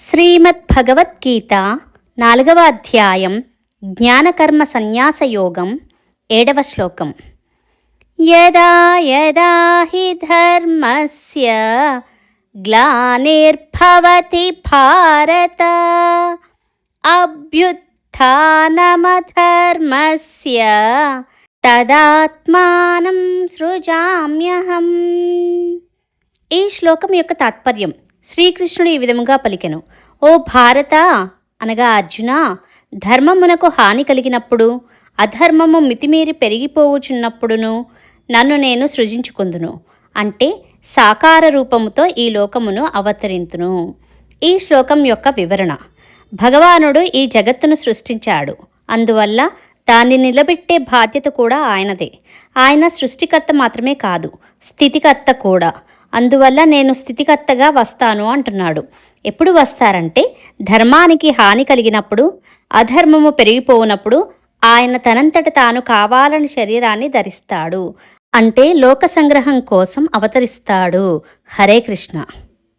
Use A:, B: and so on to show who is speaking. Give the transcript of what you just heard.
A: శ్రీమద్భగవద్గీత 4వ అధ్యాయం జ్ఞానకర్మ సన్యాసయోగం 7వ శ్లోకం. యదా యదా హి ధర్మస్య గ్లానిర్భవతి భారత అభ్యుత్థానమధర్మస్య తదాత్మానం సృజామ్యహం. ఈ శ్లోకం యొక్క తాత్పర్యం: శ్రీకృష్ణుడు ఈ విధముగా పలికెను: ఓ భారత అనగా అర్జున, ధర్మమునకు హాని కలిగినప్పుడు, అధర్మము మితిమీరి పెరిగిపోవుచున్నప్పుడును నన్ను నేను సృజించుకుందును, అంటే సాకార రూపముతో ఈ లోకమును అవతరింతును. ఈ శ్లోకం యొక్క వివరణ: భగవానుడు ఈ జగత్తును సృష్టించాడు, అందువల్ల దాన్ని నిలబెట్టే బాధ్యత కూడా ఆయనదే. ఆయన సృష్టికర్త మాత్రమే కాదు, స్థితికర్త కూడా. అందువల్ల నేను స్థితికర్తగా వస్తాను అంటున్నాడు. ఎప్పుడు వస్తారంటే, ధర్మానికి హాని కలిగినప్పుడు, అధర్మము పెరిగిపోవునప్పుడు ఆయన తనంతట తాను కావాలని శరీరాన్ని ధరిస్తాడు, అంటే లోక సంగ్రహం కోసం అవతరిస్తాడు. హరే కృష్ణ.